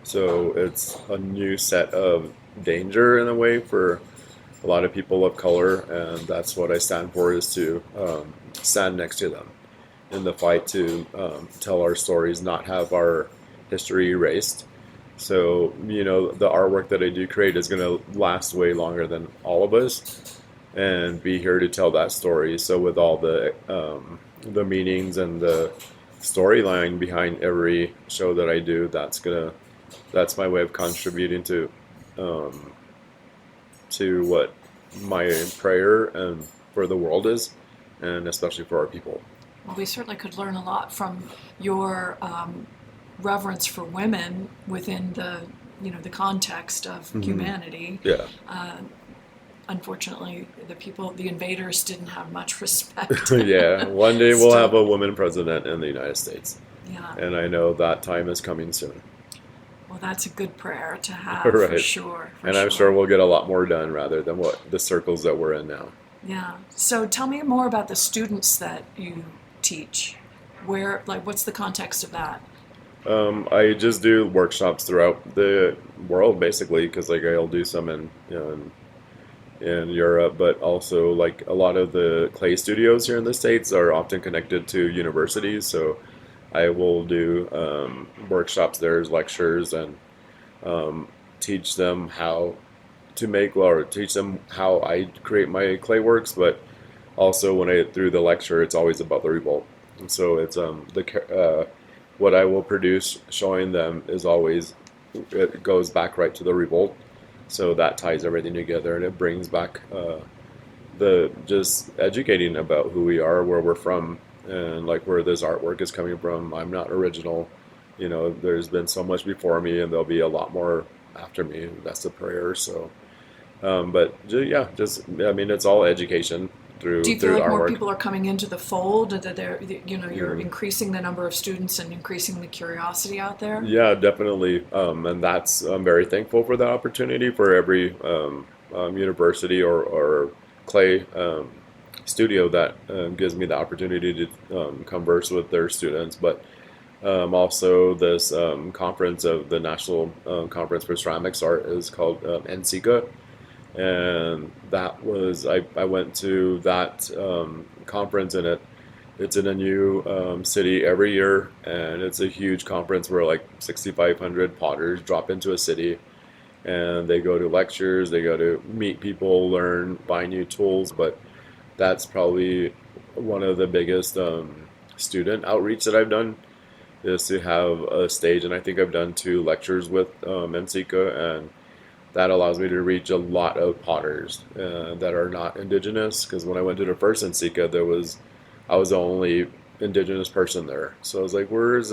So it's a new set of danger in a way for a lot of people of color, and that's what I stand for, is to stand next to them in the fight to tell our stories, not have our history erased. So, the artwork that I do create is going to last way longer than all of us and be here to tell that story. So with all the meanings and the storyline behind every show that I do, that's my way of contributing to what my prayer and for the world is, and especially for our people. Well, we certainly could learn a lot from your reverence for women within the context of humanity. Yeah. Unfortunately, the invaders didn't have much respect. Yeah, one day we'll have a woman president in the United States. Yeah. And I know that time is coming soon. Well, that's a good prayer to have, right. for sure. I'm sure we'll get a lot more done rather than what the circles that we're in now. Yeah. So tell me more about the students that you teach. What's the context of that? I just do workshops throughout the world, basically, because I'll do some in Europe, but also a lot of the clay studios here in the States are often connected to universities, so I will do workshops there, lectures, and teach them how to make, or teach them how I create my clay works. But also through the lecture, it's always about the revolt, and so it's what I will produce showing them is always, it goes back right to the revolt. So that ties everything together, and it brings back the just educating about who we are, where we're from, and where this artwork is coming from. I'm not original. There's been so much before me, and there'll be a lot more after me. That's the prayer. So, it's all education through. Do you feel like artwork. more people are coming into the fold, that you're increasing the number of students and increasing the curiosity out there? Yeah, definitely, and I'm very thankful for that opportunity for every university or clay studio that gives me the opportunity to converse with their students. But also this conference of the National Conference for Ceramics Art is called NCCA. And that was, I went to that conference, and it's in a new city every year, and it's a huge conference where 6,500 potters drop into a city, and they go to lectures, they go to meet people, learn, buy new tools. But that's probably one of the biggest student outreach that I've done, is to have a stage, and I think I've done 2 lectures with NCCA, and that allows me to reach a lot of potters that are not indigenous. Because when I went to the first NCCA, I was the only indigenous person there. So I was like, where's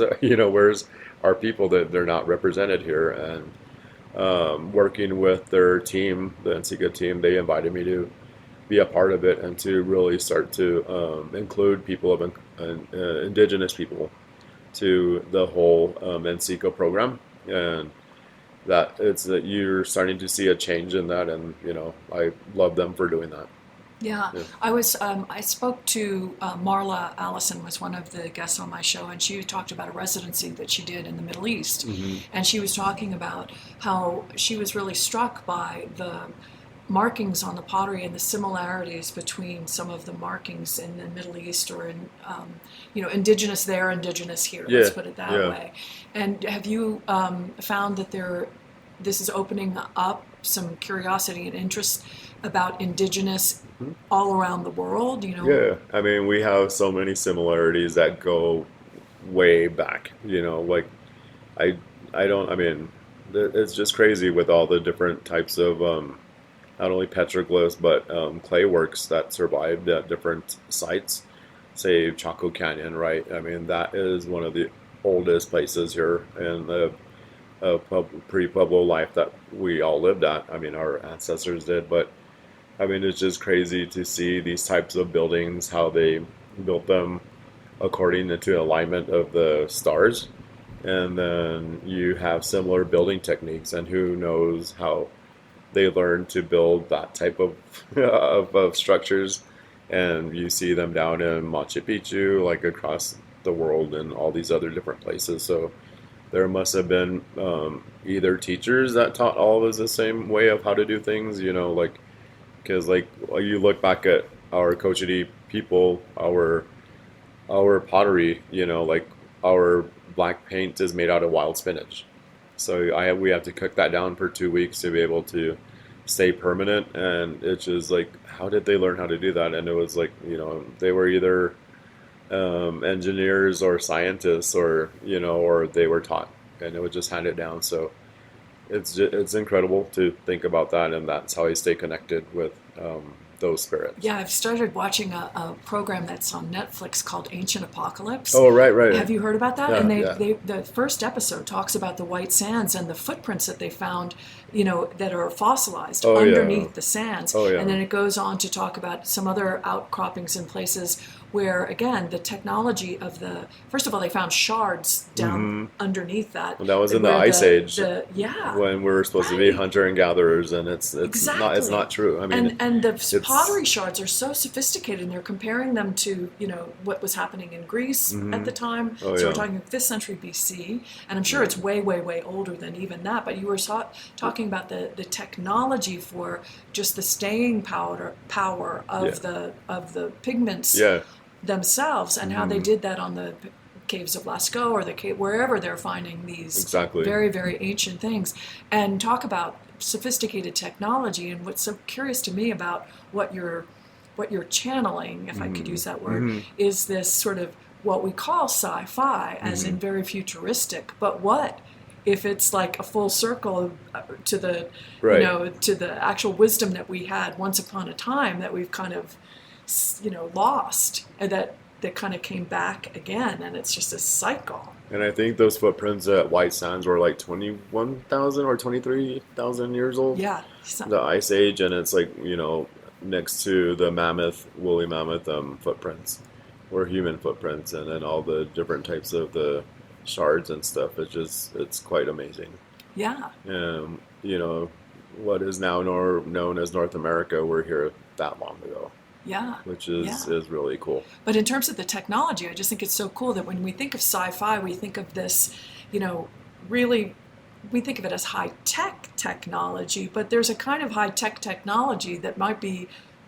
our people that they're not represented here? And working with their team, the NCCA team, they invited me to be a part of it and to really start to include people of indigenous people to the whole NCCA program. And that you're starting to see a change in that, and I love them for doing that. Yeah, Yeah. I spoke to Marla Allison was one of the guests on my show, and she talked about a residency that she did in the Middle East, Hmm. and she was talking about how she was really struck by the markings on the pottery and the similarities between some of the markings in the Middle East or in, indigenous there, indigenous here. Let's Yeah, put it that yeah. way. And have you found that this is opening up some curiosity and interest about indigenous all around the world? Yeah, I mean, we have so many similarities that go way back. Like I, I don't. I mean, it's just crazy with all the different types of not only petroglyphs but clay works that survived at different sites. Say Chaco Canyon, right? I mean, that is one of the oldest places here in the pre-Pueblo life that we all lived at. I mean, our ancestors did, but I mean, it's just crazy to see these types of buildings, how they built them according to alignment of the stars. And then you have similar building techniques, and who knows how they learned to build that type of, of structures. And you see them down in Machu Picchu, like across the world and all these other different places. So there must have been either teachers that taught all of us the same way of how to do things, like because like you look back at our Cochiti people, our pottery, like our black paint is made out of wild spinach. So we have to cook that down for 2 weeks to be able to stay permanent. And it's just like, how did they learn how to do that? And it was like, they were either engineers or scientists, or they were taught, and it would just hand it down. So it's incredible to think about that, and that's how I stay connected with those spirits. Yeah, I've started watching a program that's on Netflix called Ancient Apocalypse. Oh, right. Have you heard about that? Yeah, And yeah. the first episode talks about the white sands and the footprints that they found, that are fossilized Oh, underneath yeah. the sands. Oh, yeah. And then it goes on to talk about some other outcroppings in places where, again, the technology of first of all, they found shards down underneath that. And that was in the where Ice Age, yeah. when we were supposed to be Right. hunter and gatherers, and it's Exactly. not true. I mean, and the pottery shards are so sophisticated, and they're comparing them to what was happening in Greece at the time. Oh, So yeah. we're talking 5th century BC, and I'm sure it's way, way, way older than even that. But you were talking about the technology for just the staying power of the pigments yeah. themselves, and how they did that on the caves of Lascaux or the cave, wherever they're finding these Exactly. very, very ancient things, and talk about sophisticated technology. And what's so curious to me about what you're channeling, if I could use that word, is this sort of what we call sci-fi, as in very futuristic. But what if it's like a full circle to the Right. to the actual wisdom that we had once upon a time, that we've kind of lost, and that kind of came back again, and it's just a cycle. And I think those footprints at White Sands were like 21,000 or 23,000 years old. Yeah. The Ice Age, and it's like, next to the woolly mammoth footprints, or human footprints, and then all the different types of the shards and stuff. It's quite amazing. Yeah. What is now known as North America, we're here that long ago, Yeah. which is really cool. But in terms of the technology, I just think it's so cool that when we think of sci-fi, we think of this, really, we think of it as high-tech technology, but there's a kind of high-tech technology that might be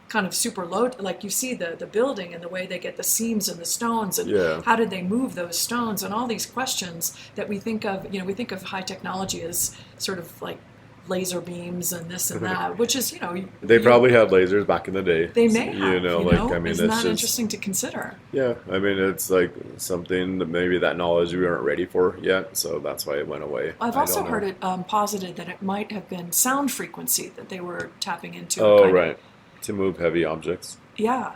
kind of super low, like you see the building and the way they get the seams and the stones, and Yeah. how did they move those stones, and all these questions that we think of, we think of high technology as sort of like laser beams and this and that, which is, They probably had lasers back in the day. they may have, I mean, isn't it's that just interesting to consider? yeah. I mean, it's like something that maybe that knowledge we weren't ready for yet, so that's why it went away. I've I also don't know. heard it posited that it might have been sound frequency that they were tapping into. Oh, kind of- right. To move heavy objects. Yeah.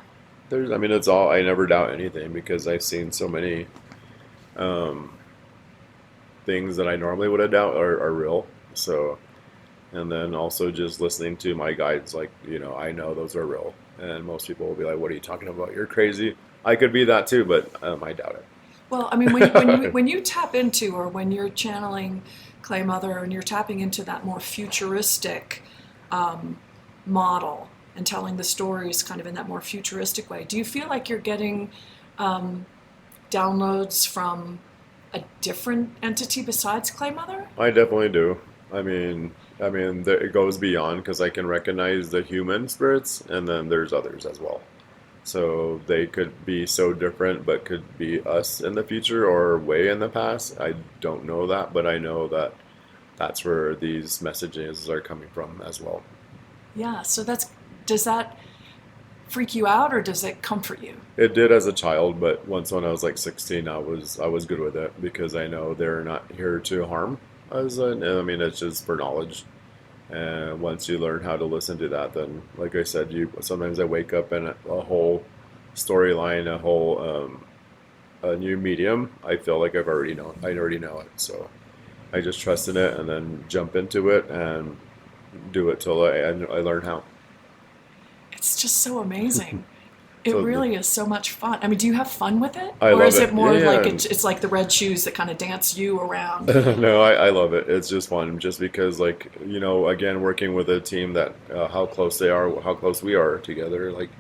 I mean, it's all. I never doubt anything, because I've seen so many things that I normally would have doubt are real. So, and then also just listening to my guides, like, I know those are real, and most people will be like, "What are you talking about? You're crazy." I could be that too, but I doubt it. Well, I mean, when you tap into, or when you're channeling clay mother, and you're tapping into that more futuristic model and telling the stories kind of in that more futuristic way. Do you feel like you're getting downloads from a different entity besides clay mother? I definitely do. I mean, it goes beyond, because I can recognize the human spirits, and then there's others as well. So they could be so different, but could be us in the future or way in the past. I don't know that, but I know that that's where these messages are coming from as well. Yeah. So does that freak you out, or does it comfort you? It did as a child, but once when I was like 16, I was good with it, because I know they're not here to harm us. I mean, it's just for knowledge. And once you learn how to listen to that, then, like I said, sometimes I wake up in a whole storyline, a new medium. I feel like I already know it. So I just trust in it and then jump into it and do it till I learn how. It's just so amazing. It So really is so much fun. I mean, do you have fun with it? I Or love is it it. more Yeah, like yeah. it's like the red shoes that kind of dance you around? No, I love it. It's just fun, just because, like, again, working with a team that how close they are, how close we are together. Like,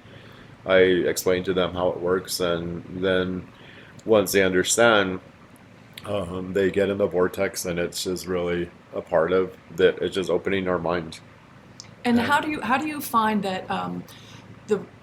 I explain to them how it works, and then once they understand, they get in the vortex, and it's just really a part of that. It's just opening our mind. And And how do you find that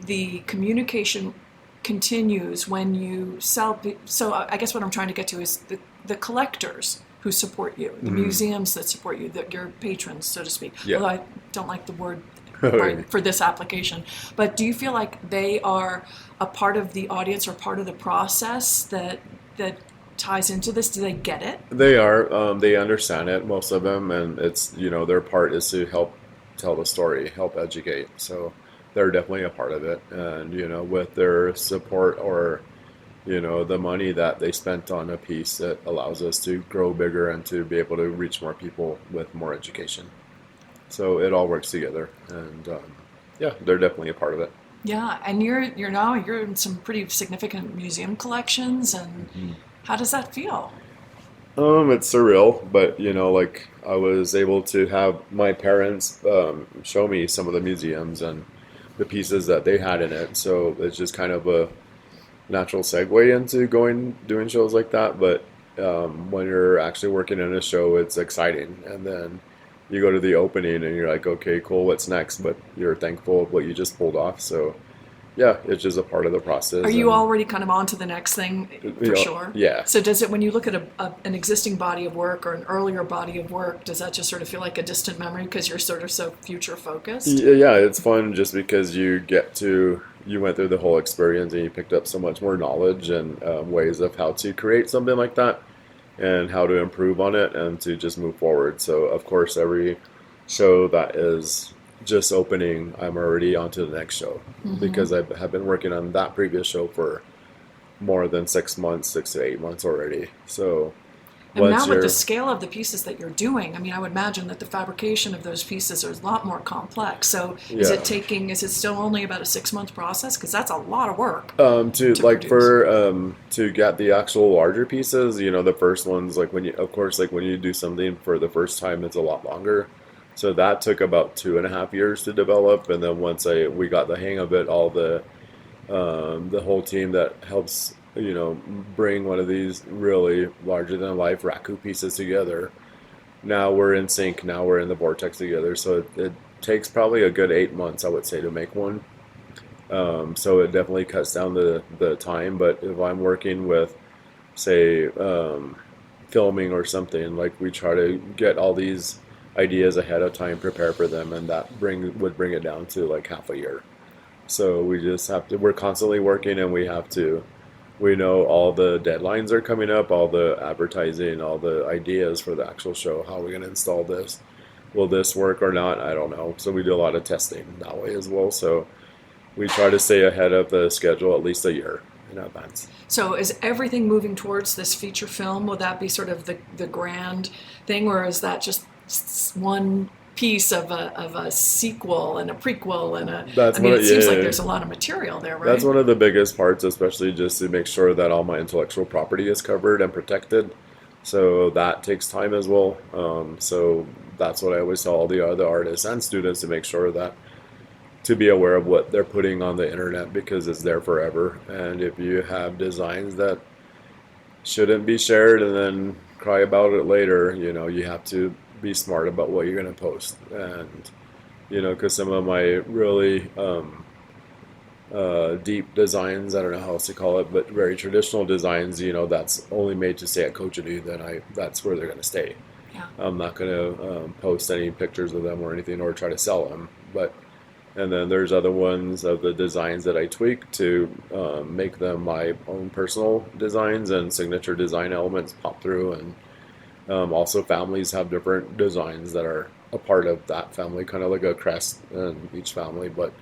the communication continues when you sell? So I guess what I'm trying to get to is the collectors who support you, the museums that support you, your patrons, so to speak. Yeah. Although I don't like the word right for this application. But do you feel like they are a part of the audience or part of the process that ties into this? Do they get it? They are. They understand it, most of them, and it's their part is to help tell the story, help educate. So they're definitely a part of it, and with their support or the money that they spent on a piece, it allows us to grow bigger and to be able to reach more people with more education. So it all works together, and yeah, they're definitely a part of it. Yeah, and you're in some pretty significant museum collections, and how does that feel? It's surreal, but like I was able to have my parents show me some of the museums and the pieces that they had in it. So it's just kind of a natural segue into doing shows like that. But when you're actually working in a show, it's exciting, and then you go to the opening and you're like, okay, cool, what's next? But you're thankful of what you just pulled off. So yeah, it's just a part of the process. Are you already kind of on to the next thing for sure? Yeah. So does it, when you look at an existing body of work or an earlier body of work, does that just sort of feel like a distant memory because you're sort of so future focused? Yeah, it's fun just because you went through the whole experience and you picked up so much more knowledge and ways of how to create something like that and how to improve on it and to just move forward. So of course, every show that is just opening, I'm already on to the next show because I have been working on that previous show for more than 6 months, 6 to 8 months already. So and now with the scale of the pieces that you're doing, I mean, I would imagine that the fabrication of those pieces is a lot more complex. So is it still only about a 6-month process? Because that's a lot of work. To like produce. To get the actual larger pieces, the first ones, like when you do something for the first time, it's a lot longer. So that took about 2.5 years to develop, and then once we got the hang of it, all the whole team that helps bring one of these really larger than life raku pieces together. Now we're in sync. Now we're in the vortex together. So it takes probably a good 8 months, I would say, to make one. So it definitely cuts down the time. But if I'm working with, say, filming or something, like we try to get all these ideas ahead of time, prepare for them, and that would bring it down to like half a year. So we just we're constantly working, and we know all the deadlines are coming up, all the advertising, all the ideas for the actual show. How are we going to install this? Will this work or not? I don't know. So we do a lot of testing that way as well. So we try to stay ahead of the schedule at least a year in advance. So is everything moving towards this feature film? Will that be sort of the grand thing, or is that just one piece of a sequel and a prequel and it seems like there's a lot of material there, right? That's one of the biggest parts, especially just to make sure that all my intellectual property is covered and protected. So that takes time as well. So that's what I always tell all the other artists and students, to make sure that to be aware of what they're putting on the internet, because it's there forever. And if you have designs that shouldn't be shared and then cry about it later, you have to be smart about what you're going to post. And because some of my really deep designs, I don't know how else to call it, but very traditional designs, that's only made to stay at Coachity, then that's where they're going to stay. Yeah. I'm not going to post any pictures of them or anything, or try to sell them. And then there's other ones of the designs that I tweak to make them my own personal designs, and signature design elements pop through. And also families have different designs that are a part of that family, kind of like a crest in each family. But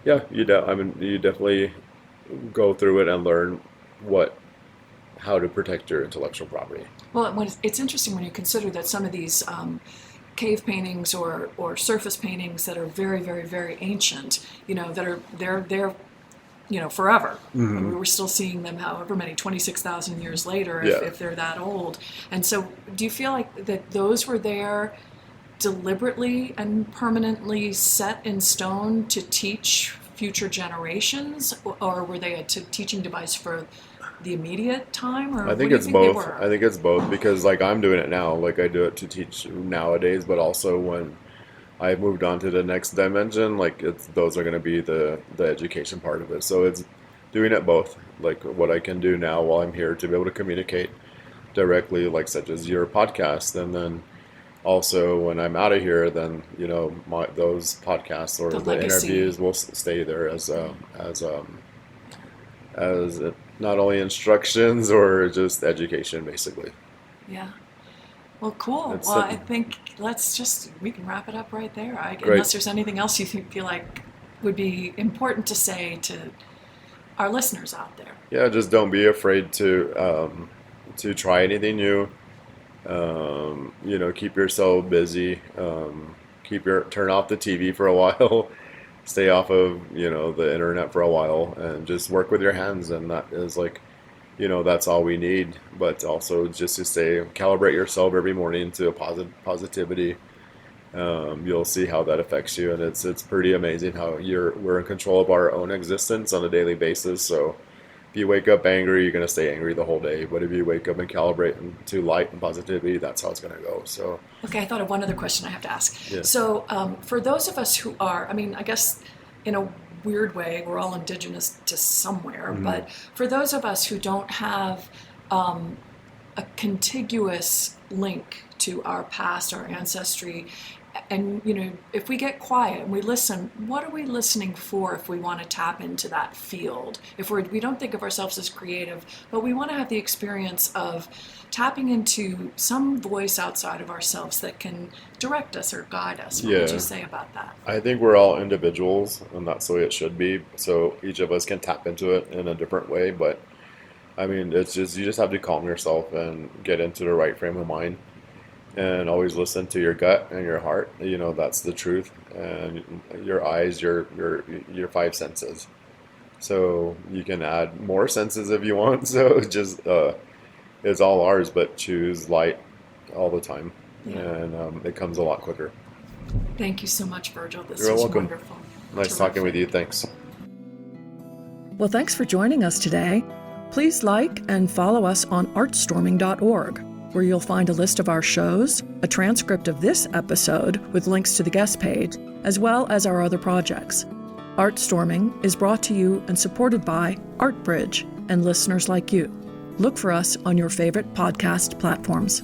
yeah, you definitely go through it and learn how to protect your intellectual property. Well, it's interesting when you consider that some of these cave paintings or surface paintings that are very, very, very ancient, they're forever. Mm-hmm. And we're still seeing them however many, 26,000 years later, Yeah. if they're that old. And so do you feel like that those were there deliberately and permanently set in stone to teach future generations, or were they a teaching device for the immediate time? Or I think it's both. I think it's both, because like I'm doing it now, like I do it to teach nowadays, but also when I moved on to the next dimension, like those are going to be the education part of it. So it's doing it both, like what I can do now while I'm here to be able to communicate directly, like such as your podcast, and then also when I'm out of here, then those podcasts or the interviews will stay there as not only instructions or just education, basically. Yeah. Well, cool. I think we can wrap it up right there. Great. Unless there's anything else you feel like would be important to say to our listeners out there. Yeah, just don't be afraid to try anything new. Keep yourself busy. Turn off the TV for a while. Stay off of the internet for a while, and just work with your hands. And that is that's all we need. But also just to calibrate yourself every morning to a positivity. You'll see how that affects you, and it's pretty amazing how we're in control of our own existence on a daily basis. So if you wake up angry, you're going to stay angry the whole day. But if you wake up and calibrate into light and positivity, that's how it's going to go. So okay, I thought of one other question I have to ask. Yeah. So for those of us who are, I guess in a weird way, we're all indigenous to somewhere. Mm-hmm. But for those of us who don't have a contiguous link to our past, our ancestry, and if we get quiet and we listen, what are we listening for if we want to tap into that field? If we don't think of ourselves as creative, but we want to have the experience of tapping into some voice outside of ourselves that can direct us or guide us. What would you say about that? I think we're all individuals, and that's the way it should be. So each of us can tap into it in a different way. But it's just, you just have to calm yourself and get into the right frame of mind. And always listen to your gut and your heart. That's the truth. And your eyes, your five senses. So you can add more senses if you want. So just it's all ours, but choose light all the time. Yeah. And it comes a lot quicker. Thank you so much, Virgil. You're welcome. Wonderful. Nice talking with you. Thanks. Well, thanks for joining us today. Please like and follow us on artstorming.org. where you'll find a list of our shows, a transcript of this episode with links to the guest page, as well as our other projects. ArtStorming is brought to you and supported by ArtBridge and listeners like you. Look for us on your favorite podcast platforms.